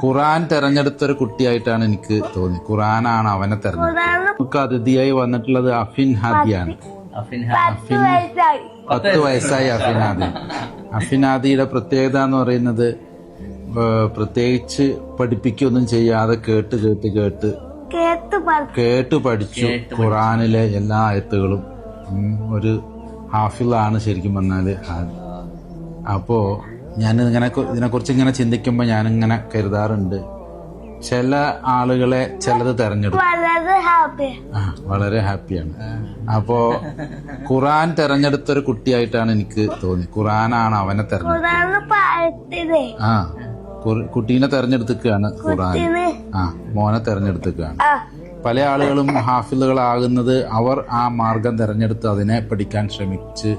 ഖുറാൻ തെരഞ്ഞെടുത്തൊരു കുട്ടിയായിട്ടാണ് എനിക്ക് തോന്നി. ഖുറാനാണ് അവനെ തെരഞ്ഞെടുത്തത്. നമുക്ക് അതിഥിയായി വന്നിട്ടുള്ളത് അഫിൻ ഹാദിയാണ്. 10 വയസ്സായി അഫിൻ ഹാദി. അഫിൻ ഹാദിയുടെ പ്രത്യേകത എന്ന് പറയുന്നത് പ്രത്യേകിച്ച് പഠിപ്പിക്കൊന്നും ചെയ്യാതെ കേട്ട് പഠിച്ചു ഖുറാനിലെ എല്ലാ ആയത്തുകളും. ഒരു ഹാഫിളാണ് ശരിക്കും പറഞ്ഞാല്. അപ്പോ ഞാൻ ഇതിനെക്കുറിച്ച് ഇങ്ങനെ ചിന്തിക്കുമ്പോൾ ഞാനിങ്ങനെ കരുതാറുണ്ട്, ചില ആളുകളെ ചിലത് തെരഞ്ഞെടുക്കും. വളരെ ഹാപ്പിയാണ്. അപ്പോ ഖുറാൻ തെരഞ്ഞെടുത്തൊരു കുട്ടിയായിട്ടാണ് എനിക്ക് തോന്നി. ഖുറാനാണ് അവനെ തെരഞ്ഞെടുത്തത്. കുട്ടീനെ തെരഞ്ഞെടുക്കുകയാണ് ഖുറാൻ. മോനെ തെരഞ്ഞെടുക്കുകയാണ്. പല ആളുകളും ഹാഫിളുകളാകുന്നത് അവർ ആ മാർഗം തെരഞ്ഞെടുത്ത് അതിനെ പഠിക്കാൻ ശ്രമിച്ച്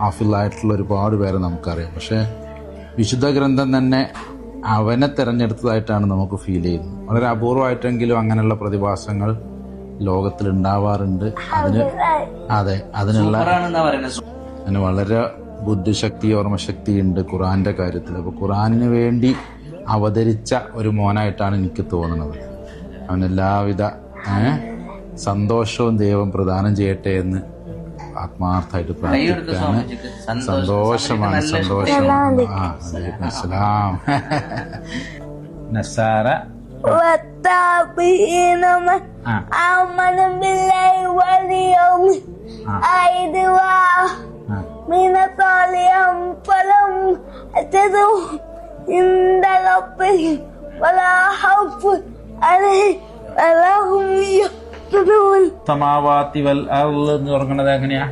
ഹാഫിളായിട്ടുള്ള ഒരുപാട് പേരെ നമുക്കറിയാം. പക്ഷെ വിശുദ്ധ ഗ്രന്ഥം തന്നെ അവനെ തെരഞ്ഞെടുത്തതായിട്ടാണ് നമുക്ക് ഫീൽ ചെയ്യുന്നത്. വളരെ അപൂർവമായിട്ടെങ്കിലും അങ്ങനെയുള്ള പ്രതിഭാസങ്ങൾ ലോകത്തിൽ ഉണ്ടാവാറുണ്ട്. അതിനുള്ള വളരെ ബുദ്ധിശക്തി, ഓർമ്മശക്തി ഉണ്ട് ഖുറാന്റെ കാര്യത്തിൽ. അപ്പൊ ഖുറാനിന് വേണ്ടി അവതരിച്ച ഒരു മോനായിട്ടാണ് എനിക്ക് തോന്നുന്നത്. അവൻ എല്ലാവിധ സന്തോഷവും ദൈവം പ്രദാനം ചെയ്യട്ടെ എന്ന് ആത്മാർത്ഥമായിട്ട് പ്രാർത്ഥിക്കുകയാണ്. സന്തോഷമാണ്. അസ്സലാം. നസാര സമാവാതി വൽ അർള് എന്ന് പറഞ്ഞത് എങ്ങനെയാ?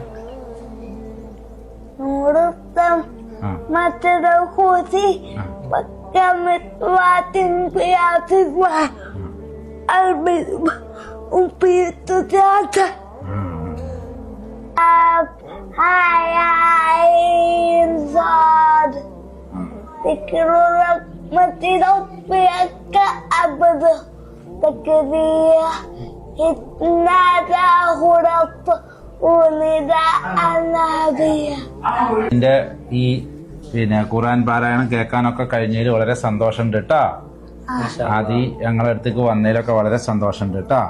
എന്റെ ഈ ഖുറാൻ പാരായണം കേൾക്കാനൊക്കെ കഴിഞ്ഞതിൽ വളരെ സന്തോഷമുണ്ട് കേട്ടാ. ആദ്യം ഞങ്ങളുടെ അടുത്തേക്ക് വന്നതിലൊക്കെ വളരെ സന്തോഷമുണ്ട് കേട്ടാ.